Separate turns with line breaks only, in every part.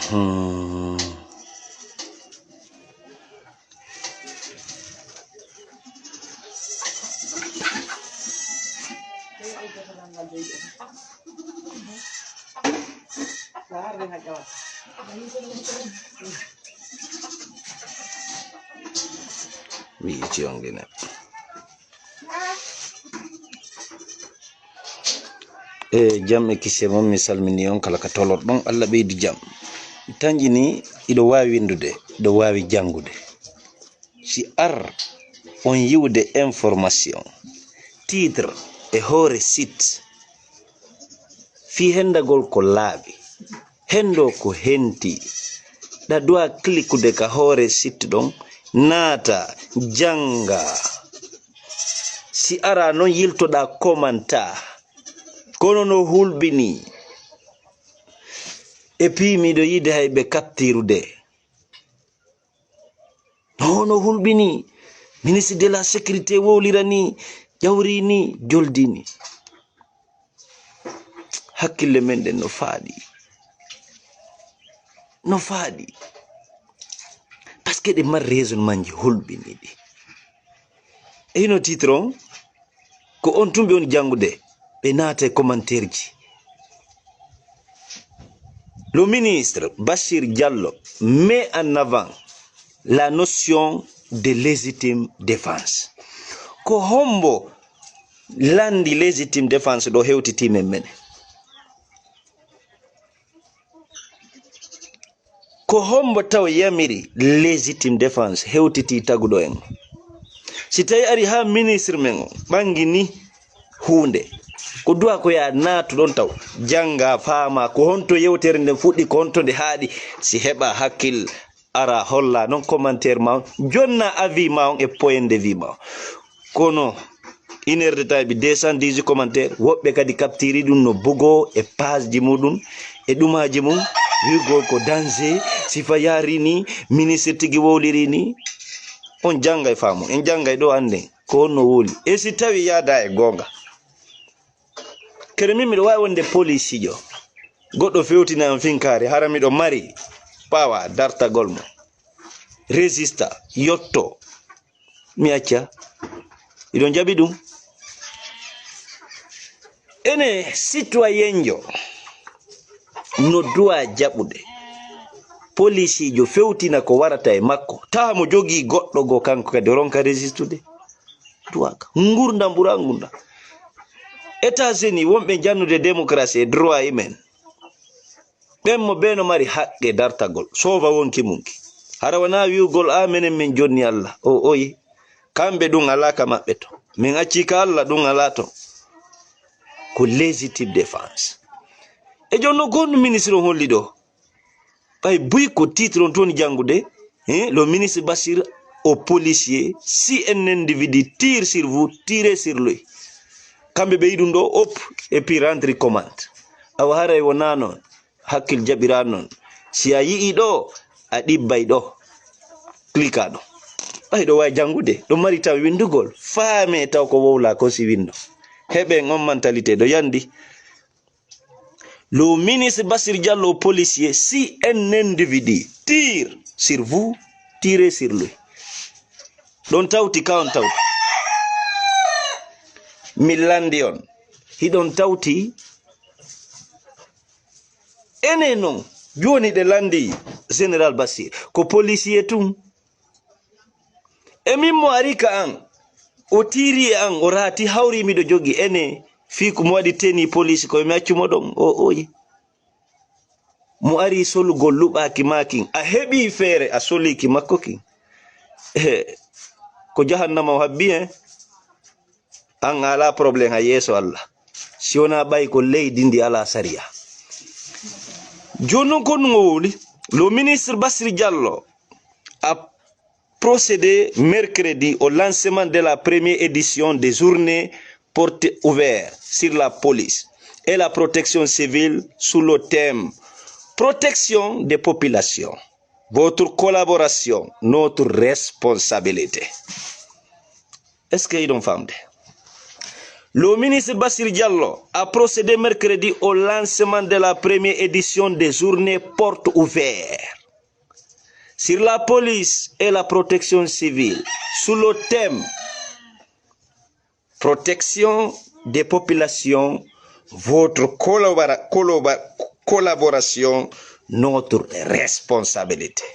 Oui, ci ongene. Jam e kisse mom mi salmini on kala ka tolot don Allah beydi jam. Tanjini ido wawi windude, do wawi jangude. Si ar on yiwde information, titre e hore site fi hendagol ko laabi, hendo ko henti, da doa klikude ka hore site don nata janga. Si ara non yiltoda komanta kono no hulbini e puis miɗo yide hayɓe kaptirude no hulbini ministre de la sécurité wowlirani ƴawrini joldini hakkille men ɗen no faaɗi parce que ɗe mari raisonnement ji hulɓiniɗi e hino titre on ko on tumɓe woni jangude ɓe naata e commentaire ji. Le ministre Bachir Diallo met en avant la notion de légitime défense. Ko hombo landi légitime défense do hewtiti men. Ko hombo taw yamiri légitime défense hewtiti tagudo en. Si tawi ari ha ministre men bangini hunde ko duwa ko ya naatu don taw janga faama ko honto yewtere nde fuddi ko honto nde haadi si heba hakkil ara holla non commentaire ma jonna avis ma e point de vue ma kono une heure de temps bi 218 commentaire wobbe kadi captiri dum no bugo e page ji mudum e dumaji mum wigo ko danger sifa yarini ministre tigi wowliri ni on janga e faamu en janga e do ande ko no woli e si tawi yaada e gonga kere min miɗo wawi wonde policijo goɗɗo fewtina en finkare hara miɗo mari pawa dartagol mo résista yotto mi acca iɗon jaɓi ɗum ene citoyen jo no duwa jaɓude policijo fewtina ko warata e makko tawa mo jogi goɗɗo go kanko kadi ronka résistude duwaka ngurdam ɓura ngunda États-Unis wonɓe jannude démocratie e droit humain ɓen mo beno mari haqqe dartagol sova wonki munki hara wana wiugol menen min jonni Allah o oyi kamɓe ɗum ala ka maɓɓe to min acci ka Allah ɗum ala to ko légitime défense e jonno gonno ministre on holli ɗo ɓay buy ko titre on toni jangude le ministre Bachir au policier si un individu tire sur vous tirez sur lui kamɓe ɓe yiɗum ɗo op et puis rentre commande awa haray wona noon hakkil jaɓira noon si a yii ɗo a ɗibbay ɗo clika ɗo ɓay ɗo wawi jangude ɗo mari taw windugol faame taw ko wowla ko si windo heɓe on mentalité ɗo yandi le ministre Bassir Diallo policier si un individu tire sur vous tirez sur lui ɗon tawti ka on tawti millandi on hiɗon tawti ene non joni ɗe landi général Bassir ko policier tum e min mo ari ka an o tiri an o raati hawri miɗo jogi ene fi ko mo waɗi teni police koye mi accumo ɗon o oyi mo ari solugol luɓaki makin a heɓi feere a soliki makko kin ko jahannama o habbi an ala problème ha yeso Allah si wona ɓay ko leydi ndi ala sariya joni noon ko ɗum o wowli le ministre Bassir Diallo a procédé mercredi au lancement de la première édition des journées portes ouvertes sur la police et la protection civile sous le thème protection des populations. Votre collaboration, notre responsabilité. Est-ce qu'ils ont fait? Le ministre Bassir Diallo a procédé mercredi au lancement de la première édition des journées portes ouvertes sur la police et la protection civile sous le thème protection des populations, votre collaboration, notre responsabilité.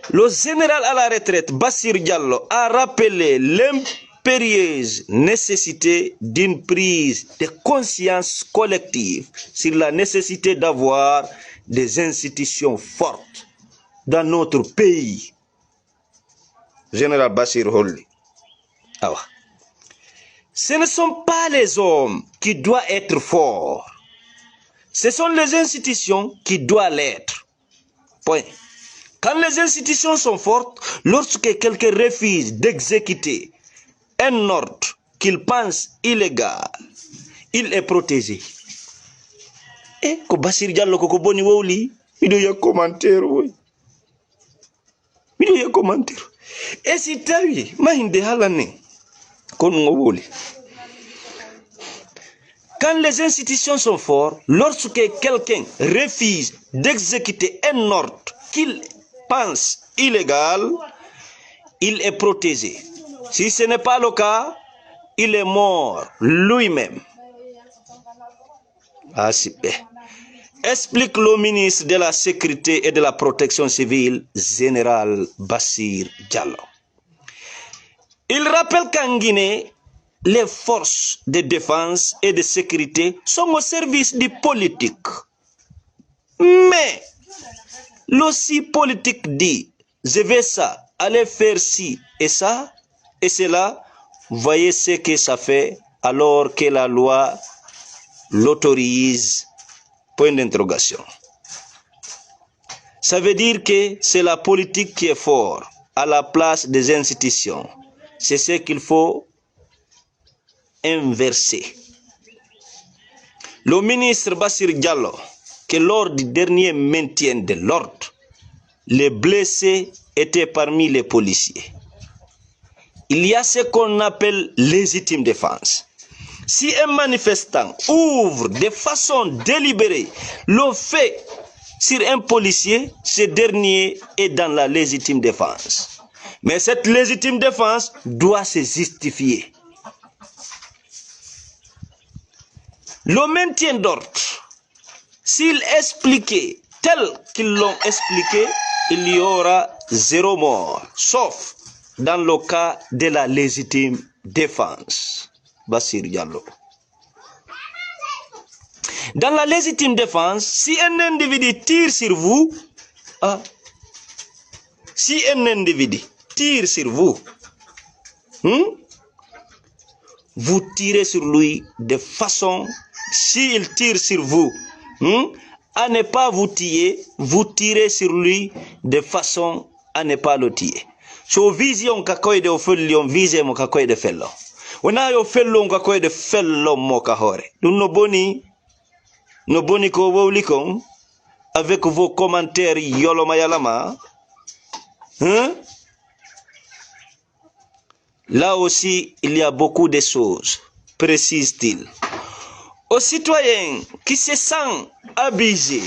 Le général à la retraite Bassir Diallo a rappelé l'impérieuse nécessité d'une prise de conscience collective sur la nécessité d'avoir des institutions fortes dans notre pays. Général Bassir Holly. Ce ne sont pas les hommes qui doivent être forts. Ce sont les institutions qui doivent l'être. Point. Quand les institutions sont fortes, lorsque quelqu'un refuse d'exécuter un ordre qu'il pense illégal, il est protégé. Et ko Bassir Diallo ko boni wowli, mido ya commentaire woy. Mido ya commentaire. Et si tawi mahinde halane kon ngowoli. Quand les institutions sont fortes, lorsque quelqu'un refuse d'exécuter un ordre qu'il pense illégal, il est protégé. Si ce n'est pas le cas, il est mort lui-même. Explique le ministre de la Sécurité et de la Protection civile, général Bassir Diallo. Il rappelle qu'en Guinée, les forces de défense et de sécurité sont au service du politique. Mais l'ossi politique dit, je vais ça, aller faire ci et ça, et cela, voyez ce que ça fait alors que la loi l'autorise. Point d'interrogation. Ça veut dire que c'est la politique qui est forte à la place des institutions. C'est ce qu'il faut inverser. Le ministre Bassir Diallo, que lors du dernier maintien de l'ordre, les blessés étaient parmi les policiers. Il y a ce qu'on appelle légitime défense. Si un manifestant ouvre de façon délibérée le fait sur un policier, ce dernier est dans la légitime défense. Mais cette légitime défense doit se justifier. Le maintien d'ordre, s'il expliquait tel qu'ils l'ont expliqué, il y aura 0 mort, sauf dans le cas de la légitime défense. Bassir Diallo. Dans la légitime défense, si un individu tire sur vous, vous tirez sur lui de façon, s'il tire sur vous, à ne pas vous tuer, vous tirez sur lui de façon à ne pas le tuer. So vision kakoy de ofelion vise mo kakoy de fello. Wona yo fello kakoy de fello mo ka hore. Dum no boni ko wowli kon avec vos commentaires yolo mayalama. Là aussi, il y a beaucoup de choses, précise-t-il. Aux citoyens qui se sentent abusés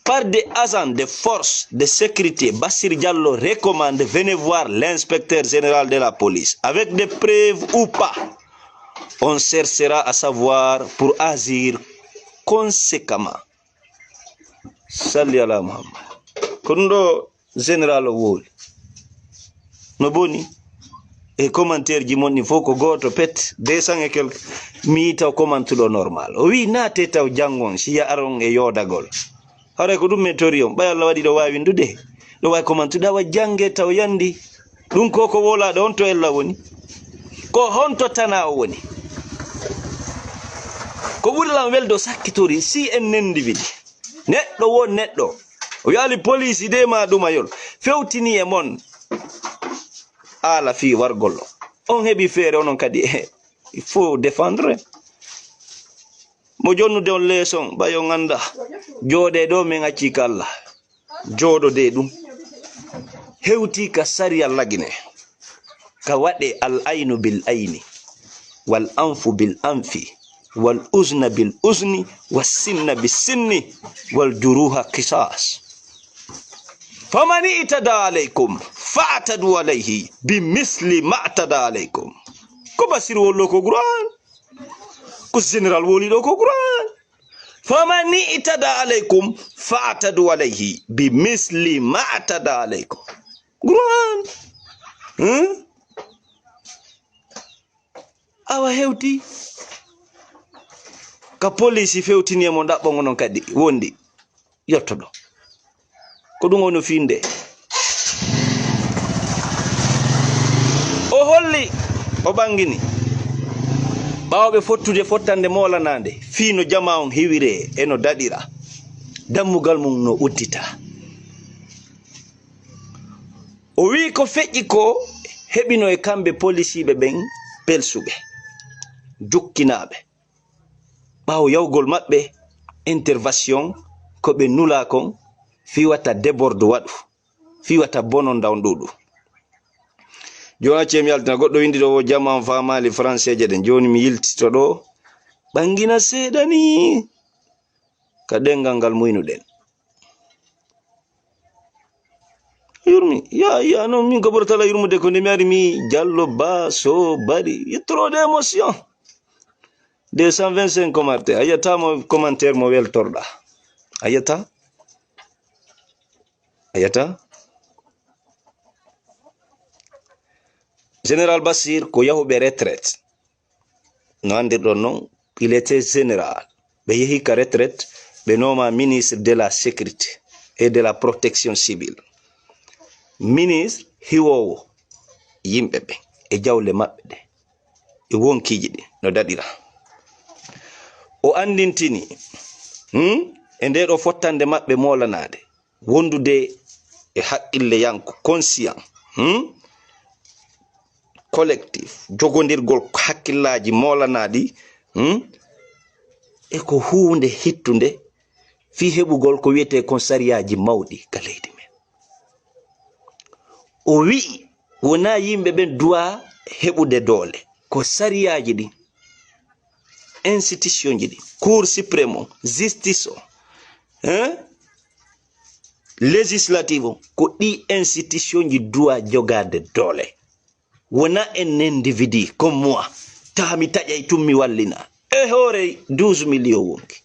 par des agents de force de sécurité, Bassir Diallo recommande de venir voir l'inspecteur général de la police. Avec des preuves ou pas, on cherchera à savoir pour agir conséquemment. Salut à la Muhammad. Kondo général Wol. Noboni. Et commentaire du monde, il faut que goto pet 200 et quelques minutes commentaire normal. Oui, na teta jangon si ya aron e yodagol. Hare ko dum metorium ba Allah wadi do wawi ndude. Do way commentaire da wa jange taw yandi. Dum ko wola do on to ella woni. Ko honto tana woni. Ko burla weldo sakkitori si en individu. Neddo won neddo. O yali police de ma duma yol. Fewtini e mon. La fille wargolo. On hebi fere onon kadi il faut défendre. Mo jonnu de on leson bayo nganda. Jode do men acci kala. Jodo de dum. Hewti ka sari Allah gine. Ka wade al ainu bil aini. wal anfu bil anfi wal uzna bil uzni was sinna bis sinni wal juruha qisas. faman itada alaykum fa'tadu alayhi bimithli ma atada alaykum. ko basir wollo ko Qur'an, ko general woli do ko Qur'an. faman itada alaykum fa'tadu alayhi bimithli ma atada alaykum. Qur'an. Awa hewti ka police fewtini mo dabbo ngonon kadi wondi yottodo ko dum wono finde o holli o bangini bawbe fottude fottande molanande fino jama on hiwire eno dadira dammugal mum no uddita o wi ko feƴƴi ko hebino e kambe police be ben pelsube jukkinaɓe ɓawo yawgol maɓɓe intervention ko ɓe nula kon fiwata déborde waɗu fiwata bonon dawn ɗuɗu joni accemi yaltina goɗɗo windi ɗo jama famali français je ɗen joni mi yiltito ɗo ɓangina seeɗani ka ɗengal ngal muynuɗen yurmi ya non min ko ɓurtala yurmude ko nde mi ari mi jallo baso bari yettorode émotion 225 commentaire ayata mo commentaire mo weltorɗa ayata général Bassir ko yahuɓe retraite no andirɗon noon il était général ɓe yehi ka retraite ɓe nooma ministre de la sécurité et de la protection civile ministre hiwowo yimɓe ɓe e jawle maɓɓe ɗe e wonkiji ɗi no daɗira o andintini e nde ɗo fottande maɓɓe molanade wondude e haqqille yanko conscient collectif jogodirgol hakkillaji molanaɗi e ko hunde hittunde fi heɓugol ko wiyete konsariyaji mawɗi ka leydi men o wi wona yimɓe ɓen duwa heɓude doole ko sariyaji ɗi institution ji ɗi cour suprême o justice o législative o ko ɗi institution ji duwa jogade doole wona en individu comme moi tami taƴay tummi wallina e hoore 12 millions wonki